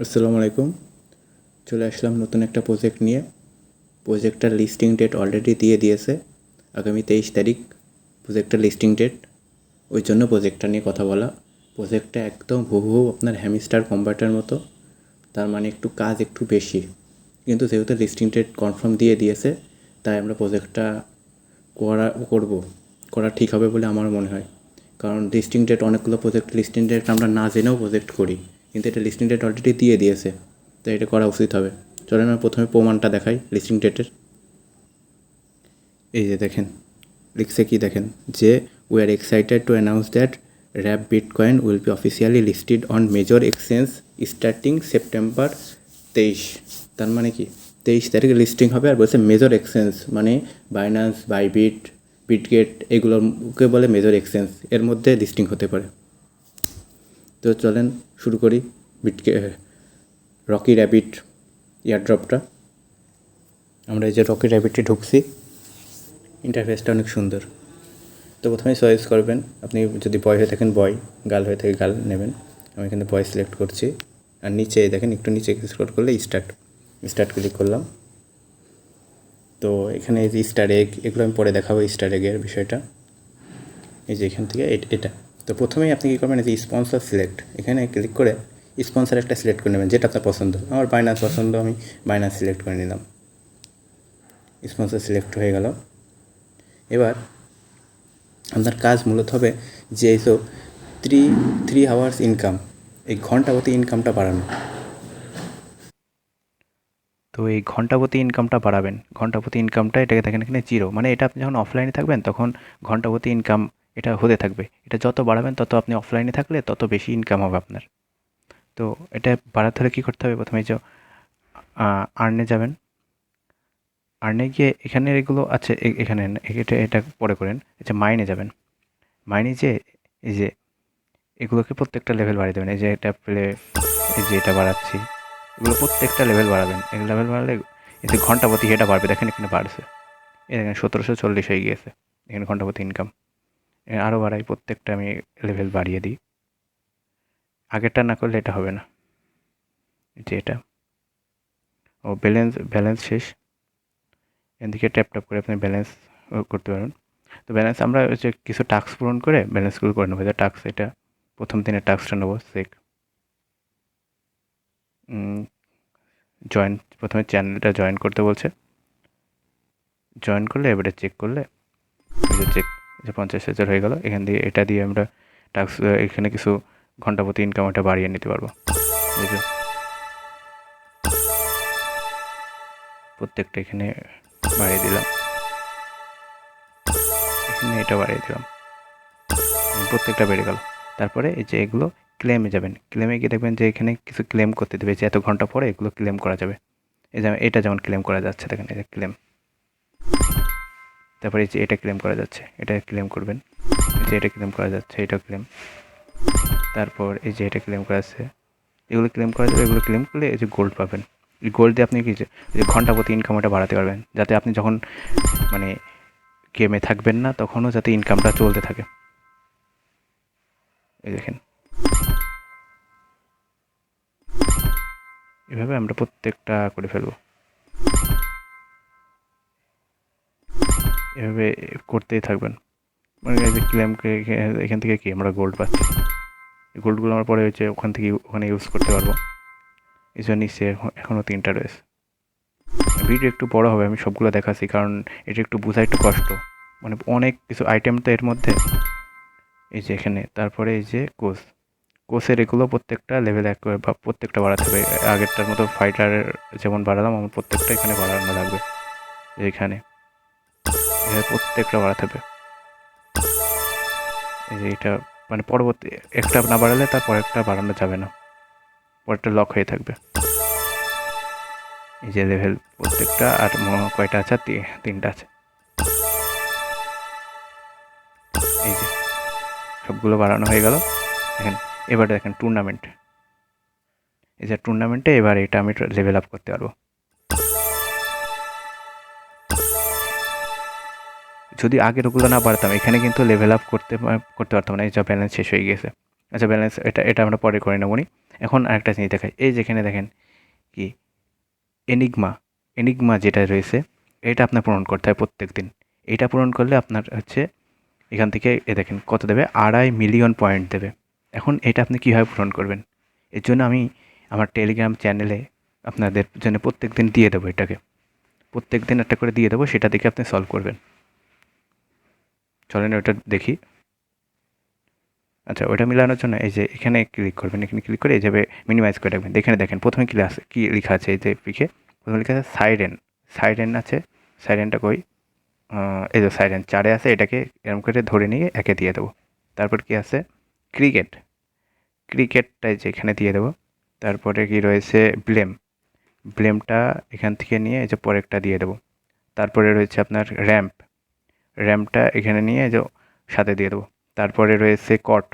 আসসালামু আলাইকুম। চলে আসলাম নতুন একটা প্রজেক্ট নিয়ে। প্রজেক্টটার লিস্টিং ডেট অলরেডি দিয়ে দিয়েছে, আগামী 23 তারিখ প্রজেক্টের লিস্টিং ডেট। ওই জন্য প্রজেক্টটা নিয়ে কথা বলা। প্রজেক্টটা একদম হুবহু আপনার হ্যামস্টার কম্বাটার মতো, তার মানে একটু কাজ একটু বেশি, কিন্তু যেহেতু লিস্টিং ডেট কনফার্ম দিয়ে দিয়েছে তাই আমরা প্রজেক্টটা করা ঠিক হবে বলে আমার মনে হয়। কারণ লিস্টিং ডেট অনেকগুলো প্রজেক্ট লিস্টিং ডেট আমরা না জেনেও প্রজেক্ট করি, কিন্তু এটা লিস্টিং ডেট অলরেডি দিয়ে দিয়েছে, তাই এটা করা উচিত হবে। চলেন আমি প্রথমে প্রমাণটা দেখাই লিস্টিং ডেটের। এই যে দেখেন, লিখছে কি দেখেন, যে we are excited to announce that rap bitcoin will be officially listed on major exchange starting September 23। তার মানে কি 23 তারিখে লিস্টিং হবে, আর বলছে মেজর এক্সচেঞ্জ মানে বাইন্যান্স, বাইবিট, বিটগেট, এগুলোকে বলে মেজর এক্সচেঞ্জ, এর মধ্যে লিস্টিং হতে পারে। তো চলেন শুরু করি রকি র্যাবিট এয়ারড্রপটা। আমরা এই যে রকি র্যাবিটে ঢুকছি, ইন্টারফেসটা অনেক সুন্দর। তো প্রথমে চয়েস করবেন, আপনি যদি বয় হয়ে থাকেন বয়, গার্ল হয়ে থাকে গার্ল নেবেন। আমি এখানে বয় সিলেক্ট করছি, আর নিচে দেখেন একটু নিচে স্ক্রল করলে স্টার্ট ক্লিক করলাম। তো এখানে এই যে স্টার এগ, এগুলো আমি পরে দেখাবো স্টার এগের বিষয়টা। এই যে এখান থেকে এটা, তো প্রথমেই আপনি কী করবেন, এই যে স্পন্সর সিলেক্ট, এখানে ক্লিক করে স্পন্সর একটা সিলেক্ট করে নেবেন যেটা আপনার পছন্দ। আমার বাইন্যান্স পছন্দ, আমি বাইন্যান্স সিলেক্ট করে নিলাম। স্পন্সর সিলেক্ট হয়ে গেল। এবার আপনার কাজ মূলত হবে যে এইসব থ্রি আওয়ার্স ইনকাম, এই ঘন্টাপ্রতি ইনকামটা বাড়ানো। তো এই ঘন্টাপ্রতি ইনকামটা বাড়াবেন, ঘন্টাপ্রতি ইনকামটা এটাকে দেখেন এখানে 0, মানে এটা আপনি যখন অফলাইনে থাকবেন তখন ঘন্টাপ্রতি ইনকাম এটা হতে থাকবে। এটা যত বাড়াবেন তত আপনি অফলাইনে থাকলে তত বেশি ইনকাম হবে আপনার। তো এটা বাড়াতে হলে কী করতে হবে, প্রথমে যে আর্নে যাবেন। আর্নে গিয়ে এখানে এগুলো আছে, এখানে এটা পরে করেন। আচ্ছা, মাইনে যাবেন। মাইনে যে এই যে এগুলোকে প্রত্যেকটা লেভেল বাড়িয়ে দেবেন। এই যে এটা প্লে, এই যে এটা বাড়াচ্ছি, এগুলো প্রত্যেকটা লেভেল বাড়াবেন। এই লেভেল বাড়ালে এই যে ঘন্টাপ্রতি এটা বাড়বে, দেখেন এখানে বাড়ছে, এখানে 1740 হয়ে গিয়েছে এখানে ঘন্টাপ্রতি ইনকাম। আরও বাড়াই, প্রত্যেকটা আমি লেভেল বাড়িয়ে দিই। আগেরটা না করলে এটা হবে না। যে এটা ব্যালেন্স শেষ, এদিকে ট্যাপ করে আপনি ব্যালেন্স করতে পারবেন। তো ব্যালেন্স আমরা হচ্ছে কিছু টাস্ক পূরণ করে ব্যালেন্সগুলো করে নেবো। টাস্ক, এটা প্রথম দিনের টাস্কটা নেবো। জয়েন, প্রথমে চ্যানেলটা জয়েন করতে বলছে। জয়েন করলে এবারে চেক করলে চেক, যে 50,000 হয়ে গেল। এখান দিয়ে এটা দিয়ে আমরা টাস্ক, এখানে কিছু ঘন্টাপ্রতি ইনকাম এটা বাড়িয়ে নিতে পারবো। বুঝলো, প্রত্যেকটা এখানে বাড়িয়ে দিলাম, এখানে এটা বাড়িয়ে দিলাম, প্রত্যেকটা বেড়ে গেল। তারপরে এই যে এগুলো ক্লেমে যাবেন। ক্লেমে গিয়ে দেখবেন যে এখানে কিছু ক্লেম করতে দেবে, যে এত ঘন্টা পরে এগুলো ক্লেম করা যাবে। এই যে এটা যেমন ক্লেম করা যাচ্ছে, দেখেন এই যে ক্লেম। তারপরে এই যে এটা ক্লেম করা যাচ্ছে, এটা ক্লেম করবেন। এই যে এটা ক্লেম করা যাচ্ছে, এটা ক্লেম। তারপর এই যে এটা ক্লেম করা আছে, এগুলো ক্লেম করা যাবে। এগুলো ক্লেম করলে এই যে গোল্ড পাবেন। এই গোল্ড দিয়ে আপনি কি যে ঘন্টা প্রতি ইনকামটা বাড়াতে পারবেন, যাতে আপনি যখন মানে গেমে থাকবেন না তখনও যাতে ইনকামটা চলতে থাকে। এই দেখেন, এভাবে আমরা প্রত্যেকটা করে ফেলবো। এভাবে করতেই থাকবেন, মানে এই যে ক্লেম, এখান থেকে কি আমরা গোল্ড পাচ্ছি। এই গোল্ডগুলো আমরা পরে হচ্ছে ওখানে ইউজ করতে পারবো। এই জন্য নিচে এখনও 3টা রয়েছে। ভিডিও একটু বড় হবে, আমি সবগুলো দেখাচ্ছি কারণ এটা একটু বোঝা একটু কষ্ট, মানে অনেক কিছু আইটেম তো এর মধ্যে। এই যে এখানে, তারপরে এই যে কোচের এগুলো প্রত্যেকটা লেভেল 1 করে বা প্রত্যেকটা বাড়াতে হবে। আগেরটার মতো ফাইটারের যেমন বাড়ালাম, আমার প্রত্যেকটা এখানে বাড়ানো লাগবে। এখানে প্রত্যেকটা বাড়াতে হবে। এই যে এটা মানে পরবর্তী একটা না বাড়ালে তারপর একটা বাড়ানো যাবে না, পরেরটা লক হয়ে থাকবে। এই যে লেভেল প্রত্যেকটা, আর কয়টা আছে, 3টা আছে। এই যে সবগুলো বাড়ানো হয়ে গেল। দেখেন, এবার দেখেন টুর্নামেন্ট। এই যে টুর্নামেন্টে এবার এটা আমি লেভেল আপ করতে পারবো। যদি আগের ওগুলো না বাড়তাম, এখানে কিন্তু লেভেল আপ করতে পারতাম না। এই যে ব্যালেন্স শেষ হয়ে গেছে, আচ্ছা ব্যালেন্স এটা আমরা পরে করে নেবো নি। এখন আরেকটা জিনিস দেখাই, এই যেখানে দেখেন কি এনিগমা, এনিগমা যেটা রয়েছে এটা আপনার পূরণ করতে হয় প্রত্যেক দিন। এটা পূরণ করলে আপনার হচ্ছে এখান থেকে দেখেন কত দেবে, 2.5 মিলিয়ন পয়েন্ট দেবে। এখন এটা আপনি কীভাবে পূরণ করবেন, এর জন্য আমি আমার টেলিগ্রাম চ্যানেলে আপনাদের জন্য প্রত্যেক দিন দিয়ে দেবো, এটাকে প্রত্যেক দিন একটা করে দিয়ে দেবো, সেটা দেখে আপনি সলভ করবেন। চলেন ওটা দেখি। আচ্ছা, ওটা মেলানোর জন্য এই যে এখানে ক্লিক করবেন, এখানে ক্লিক করে এই যাবে মিনিমাইজ করে রাখবেন। এখানে দেখেন প্রথমে কী আছে, কী লেখা আছে, এই যে পিকে প্রথমে লেখা আছে সাইরেন, সাইরেন আছে, সাইরেনটা কই, এই যে সাইরেন 4-এ আছে, এটাকে এরকম করে ধরে নিয়ে 1-এ দিয়ে দেবো। তারপর কি আছে ক্রিকেট, ক্রিকেটটাই যে এখানে দিয়ে দেবো। তারপরে কি রয়েছে ব্লেম, ব্লেমটা এখান থেকে নিয়ে এই যে পরেরটা দিয়ে দেবো। তারপরে রয়েছে আপনার র্যাম্প, র্যাম্পটা এখানে নিয়ে যে সাথে দিয়ে দেবো। তারপরে রয়েছে কট,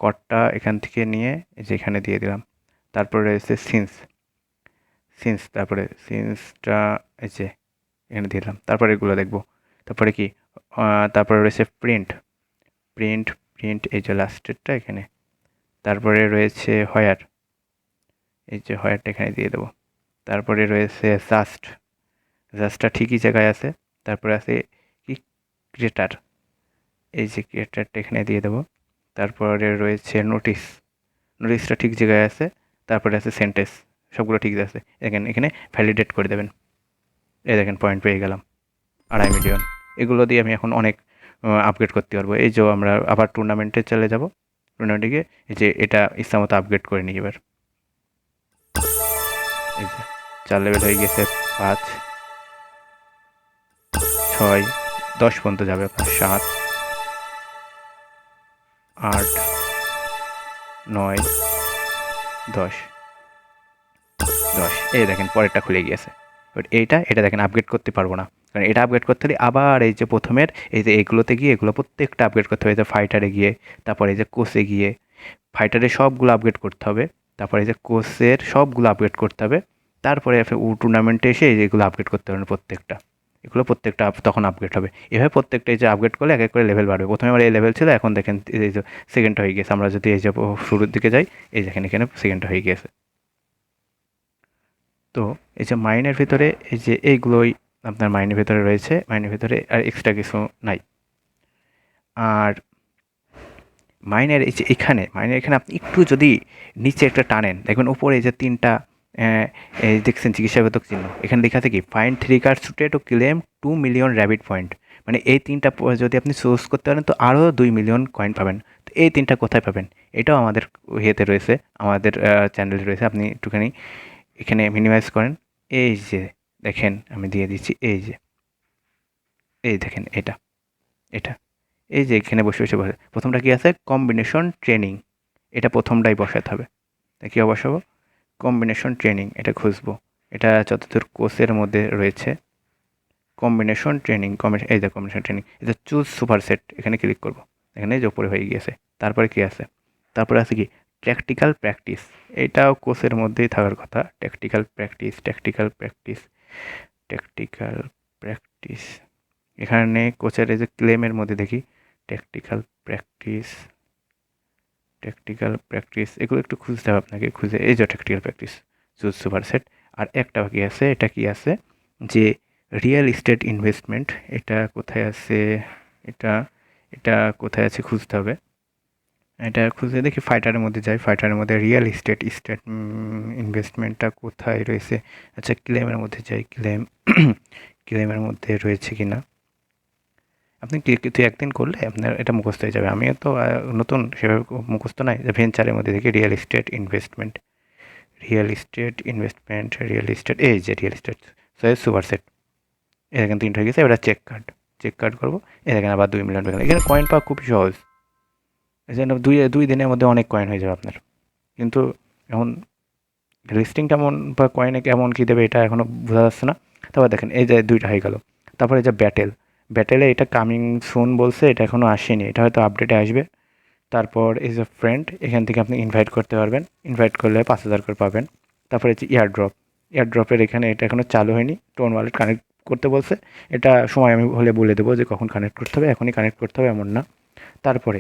কটটা এখান থেকে নিয়ে এই যে এখানে দিয়ে দিলাম। তারপরে রয়েছে সিন্স, সিন্স তারপরে সিন্সটা এই যে এখানে দিয়ে দিলাম। তারপরে এগুলো দেখবো। তারপরে কি তারপরে রয়েছে প্রিন্ট, প্রিন্ট, প্রিন্ট এই যে লাস্টেরটা এখানে। তারপরে রয়েছে হয়ার, এই যে হয়ারটা এখানে দিয়ে দেবো। তারপরে রয়েছে জাস্ট, জাস্টটা ঠিকই জায়গায় আছে। তারপরে আছে কি ক্রিয়েটার, এই যে ক্রিয়েটারটা এখানে দিয়ে দেবো। তারপরে রয়েছে নোটিস, নোটিসটা ঠিক জায়গায় আছে। তারপরে আছে সেন্টেন্স, সবগুলো ঠিক আছে। এখানে এখানে ভ্যালিডেট করে দেবেন। এই দেখেন পয়েন্ট পেয়ে গেলাম 2.5 মিলিয়ন। এগুলো দিয়ে আমি এখন অনেক আপগ্রেড করতে পারবো। এই যে আমরা আবার টুর্নামেন্টে চলে যাব, টুর্নামেন্টে গিয়ে এই যে এটা ইচ্ছা মতো আপগ্রেড করে নিই এবার। এই যে 4 লেভেল হয়ে গেছে, 5, 6, 10 পর্যন্ত যাবে আপনার, 7, 8, 9, 10, 10। এই দেখেন পরেরটা খুলে গিয়েছে। বাট এটা দেখেন আপগ্রেড করতে পারবো না, কারণ এটা আপগ্রেড করতে হলে আবার এই যে প্রথমের এই যে এগুলোতে গিয়ে এগুলো প্রত্যেকটা আপগ্রেড করতে হবে। এই যে ফাইটারে গিয়ে, তারপরে এই যে কোচে গিয়ে ফাইটারের সবগুলো আপগ্রেড করতে হবে। তারপরে এই যে কোচের সবগুলো আপগ্রেড করতে হবে। তারপরে টুর্নামেন্টে এসে এই যেগুলো আপগ্রেড করতে হবে প্রত্যেকটা, এগুলো প্রত্যেকটা তখন আপগ্রেড হবে। এভাবে প্রত্যেকটা এই যে আপগ্রেড করলে এক এক করে লেভেল বাড়বে। প্রথমে আমার এই লেভেল ছিল, এখন দেখেন এই যে সেকেন্ডটা হয়ে গেছে। আমরা যদি এই যে শুরুর দিকে যাই, এই দেখেন এখানে সেকেন্ডটা হয়ে গেছে। তো এই যে মাইনের ভিতরে এই যে এইগুলোই আপনার মাইনের ভিতরে রয়েছে, মাইনের ভিতরে আর এক্সট্রা কিছু নাই। আর মাইনের এই যে এখানে, মাইনের এখানে আপনি একটু যদি নিচে একটা টানেন, দেখবেন উপরে এই যে 3টা এই দেখছেন চিকিৎসাগত চিহ্ন, এখানে লেখা আছে কি ফাইন্ড 3 কার্ড সুটে to claim 2 million rabbit point. মানে এই 3টা যদি আপনি চুজ করতে পারেন তো আরও 2 মিলিয়ন কয়েন পাবেন। তো এই 3টা কোথায় পাবেন, এটাও আমাদের ইয়েতে রয়েছে, আমাদের চ্যানেলে রয়েছে। আপনি একটুখানি এখানে মিনিমাইজ করেন, এই যে দেখেন আমি দিয়ে দিচ্ছি, এই যে এই দেখেন এটা, এটা এই যে এখানে বসে বসে বসে প্রথমটা কি আছে কম্বিনেশন ট্রেনিং, এটা প্রথমটাই বসাতে হবে। তা কী বসাবো, কম্বিনেশন ট্রেনিং, এটা খুঁজবো। এটা যতদূর কোর্সের মধ্যে রয়েছে কম্বিনেশন ট্রেনিং, এই যে কম্বিনেশন ট্রেনিং, এটা চুজ সুপার সেট, এখানে ক্লিক করবো। এখানে যে উপরে হয়ে গিয়েছে। তারপরে কি আছে, তারপরে আছে কি ট্যাকটিক্যাল প্র্যাকটিস, এটাও কোর্সের মধ্যেই থাকার কথা। Tactical practice, tactical practice, tactical practice, এখানে কোচের এই যে ক্লেমের মধ্যে দেখি ট্যাকটিক্যাল প্র্যাকটিস, ট্যাকটিক্যাল প্র্যাকটিস, এগুলো একটু খুঁজতে হবে আপনাকে। খুঁজে এই যে tactical practice choose super set. আর একটা বাকি আছে, এটা কি আছে যে রিয়েল এস্টেট ইনভেস্টমেন্ট, এটা কোথায় আছে, এটা এটা কোথায় আছে খুঁজতে হবে। এটা খুঁজে দেখি ফাইটারের মধ্যে যাই, ফাইটারের মধ্যে রিয়েল এস্টেট ইনভেস্টমেন্টটা কোথায় রয়েছে। আচ্ছা ক্লেমের মধ্যে যাই, ক্লেম ক্লেমের মধ্যে রয়েছে কি না। আপনি কিছু একদিন করলে আপনার এটা মুখস্থ হয়ে যাবে। আমিও তো নতুন, সেভাবে মুখস্থ নাই। যে ভেঞ্চারের মধ্যে দেখি real estate investment, real estate investment, real estate, এই যে রিয়েল এস্টেট সুপার সেট, এখানে 3 হয়ে গেছে। এবার চেক কার্ড, চেক কার্ড করবো। এখানে আবার 2 মিলিয়ন পেয়ে গেল। এখানে কয়েন পাওয়া খুবই সহজ, এই জন্য 2 দিনের মধ্যে অনেক কয়েন হয়ে যাবে আপনার। কিন্তু এখন লিস্টিং কেমন বা কয়েনে কেমন কী দেবে এটা এখনও বোঝা যাচ্ছে না। তারপর দেখেন এই যে 2টা হয়ে গেল। তারপরে এই যে ব্যাটেল, ব্যাটেলে এটা কামিং সুন বলছে, এটা এখনও আসেনি, এটা হয়তো আপডেটে আসবে। তারপর এই যে ফ্রেন্ড, এখান থেকে আপনি ইনভাইট করতে পারবেন, ইনভাইট করলে 5,000 করে পাবেন। তারপরে হচ্ছে ইয়ারড্রপ, ইয়ারড্রপের এখানে এটা এখনও চালু হয়নি, টোন ওয়ালেট কানেক্ট করতে বলছে। এটা সময় আমি হলে বলে দেবো যে কখন কানেক্ট করতে হবে, এখনই কানেক্ট করতে হবে এমন না। তারপরে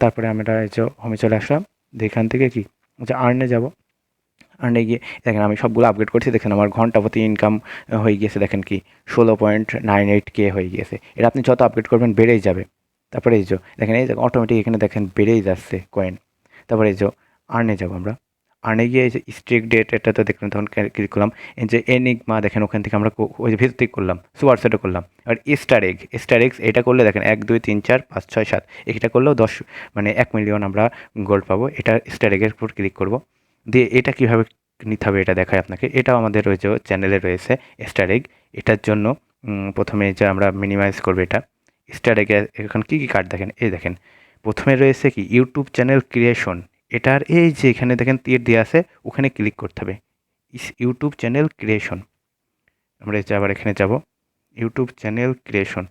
তারপরে আমরা এই যে হোমে চলে আসলাম, দিয়ে এখান থেকে কি যে আর্নে যাব। আর্নে গিয়ে দেখেন আমি সবগুলো আপগ্রেড করছি, দেখেন আমার ঘন্টা প্রতি ইনকাম হয়ে গিয়েছে, দেখেন কি 16.98K হয়ে গিয়েছে। এটা আপনি যত আপগ্রেড করবেন বেড়েই যাবে। তারপরে এই যে দেখেন এই যে অটোমেটিক এখানে দেখেন বেড়েই যাচ্ছে কয়েন। তারপরে এই যে আর্নে যাব আমরা, আর্নে গিয়ে এই যে স্ট্রিক ডেট এটা তো দেখলাম, তখন ক্লিক করলাম। এই যে এনিগমা দেখেন ওখান থেকে আমরা ওই যে ভিতর থেকে করলাম, সুপার সেটও করলাম। আর স্টার এক্স এটা করলে দেখেন 1 2 3 4 5 6 7 এটা করলেও 10 মানে 1 মিলিয়ন আমরা গোল্ড পাবো। এটা স্টার এগের উপর ক্লিক করব, দিয়ে এটা কীভাবে নিতে হবে এটা দেখায় আপনাকে। এটাও আমাদের ওই যে চ্যানেলে রয়েছে স্টার এগ। এটার জন্য প্রথমে যে আমরা মিনিমাইজ করবো এটা স্টার এগে। এখন কী কী কার্ড দেখেন, এই দেখেন প্রথমে রয়েছে কি ইউটিউব চ্যানেল ক্রিয়েশন। এটার এই যে এখানে দেখেন তীর দেওয়া আছে, ওখানে ক্লিক করতে হবে ইউটিউব চ্যানেল ক্রিয়েশন। আমরা এই যে আবার এখানে যাব ইউটিউব চ্যানেল ক্রিয়েশন।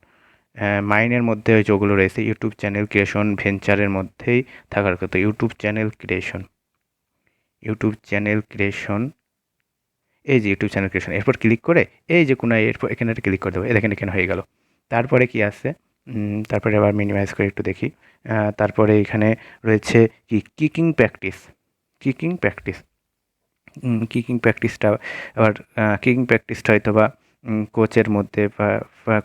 মাইনের মধ্যে ওই যেগুলো রয়েছে ইউটিউব চ্যানেল ক্রিয়েশন ভেঞ্চারের মধ্যেই থাকার কথা। YouTube channel creation, YouTube channel creation, এই যে ইউটিউব চ্যানেল ক্রিয়েশন, এরপর ক্লিক করে এই যে কোনো এরপর এখানে ক্লিক করে দেবো, দেখেন এখানে হয়ে গেল। তারপরে কি আছে, তারপরে আবার মিনিমাইজ করে একটু দেখি। তারপরে এখানে রয়েছে কি kicking practice, kicking practice, kicking প্র্যাকটিসটা আবার কিকিং প্র্যাকটিসটা হয়তো বা কোচের মধ্যে বা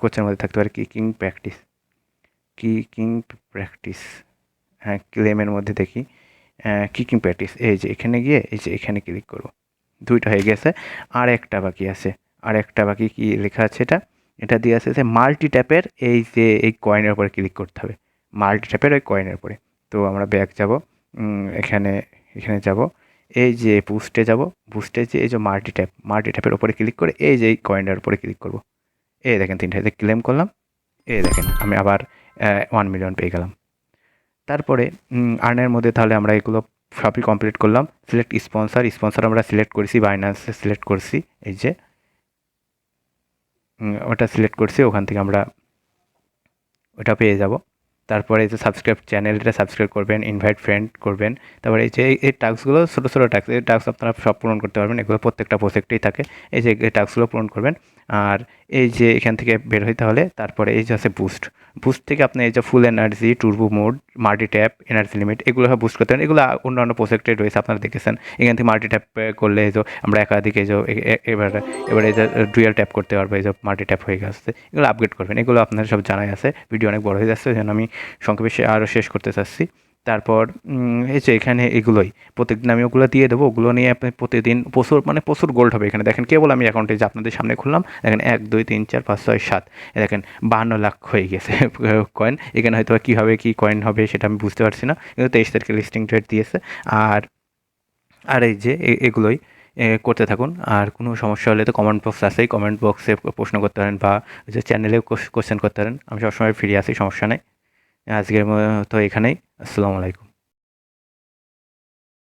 কোচের মধ্যে থাকতে পারে। কিকিং প্র্যাকটিস, কিকিং প্র্যাকটিস, হ্যাঁ ক্লেমের মধ্যে দেখি কিকিং প্র্যাকটিস। এই যে এখানে গিয়ে এই যে এখানে ক্লিক করব, দুইটা হয়ে গেছে। আর একটা বাকি আছে, আর একটা বাকি কি লেখা আছে এটা, এটা দিয়ে আছে যে মাল্টি ট্যাপের এই যে এই কয়েনের উপরে ক্লিক করতে হবে, মাল্টি ট্যাপের ওই কয়েনের উপরে। তো আমরা ব্যাক যাব, এখানে এখানে যাব, এই যে বুস্টে যাব, বুস্টে যে এই যে মাল্টি ট্যাপের উপরে ক্লিক করে এই যে এই কয়েনটার উপরে ক্লিক করব। এই দেখেন তিনটাতে ক্লেম করলাম, এই দেখেন আমি আবার 1 মিলিয়ন পেয়ে গেলাম। তারপরে আর্নের মধ্যে তাহলে আমরা এগুলো সবই কমপ্লিট করলাম। সিলেক্ট স্পন্সর আমরা সিলেক্ট করেছি, বাইন্যান্সে সিলেক্ট করছি, এই যে ওটা সিলেক্ট করছি, ওখান থেকে আমরা ওটা পেয়ে যাব। তারপরে এই যে চ্যানেলটা সাবস্ক্রাইব করবেন, ইনভাইট ফ্রেন্ড করবেন। তারপরে এই যে এই টাস্কগুলো ছোটো ছোটো টাস্ক, এই টাস্ক আপনারা সব পূরণ করতে পারবেন, এগুলো প্রত্যেকটা প্রজেক্টেই থাকে। এই যে এই টাস্কগুলো পূরণ করবেন। আর এই যে এখান থেকে বের হইতে হলে তারপরে এই যে আছে বুস্ট, বুস্ট থেকে আপনি এই যে full energy, turbo mode, multi tap, energy limit এগুলো সব বুস্ট করতে পারেন। এগুলো অন্যান্য প্রজেক্টে রয়েছে, আপনারা দেখেছেন। এখান থেকে মাল্টি ট্যাপ করলে এই যে আমরা একাধিক এই যে এবার এই যে ডুয়াল ট্যাপ করতে পারবো, এই যে মাল্টি ট্যাপ হয়ে গেছে। এগুলো আপগ্রেড করবেন, এগুলো আপনার সব জানাই আছে। ভিডিও অনেক বড় হয়ে যাচ্ছে, যেন আমি সংক্ষেপে আরও শেষ করতে চাচ্ছি। তারপর এই যে এখানে এগুলোই প্রত্যেকদিন আমি ওগুলো দিয়ে দেবো, ওগুলো নিয়ে আপনি প্রতিদিন প্রচুর গোল্ড হবে। এখানে দেখেন কেবল আমি অ্যাকাউন্টে যে আপনাদের সামনে খুললাম, দেখেন 1 2 3 4 5 6 7, দেখেন 52 লাখ হয়ে গেছে কয়েন। এখানে হয়তো কীভাবে কী কয়েন হবে সেটা আমি বুঝতে পারছি না, কিন্তু 23 তারিখে লিস্টিং ডেট দিয়েছে। আর আর এই যে এগুলোই করতে থাকুন। আর কোনো সমস্যা হলে তো কমেন্ট বক্স আছেই, কমেন্ট বক্সে প্রশ্ন করতে পারেন বা যে চ্যানেলেও কোশ্চেন করতে পারেন, আমি সবসময় ফ্রি আছি, সমস্যা নেই। আজকের মতো এখানেই, আসসালামু আলাইকুম।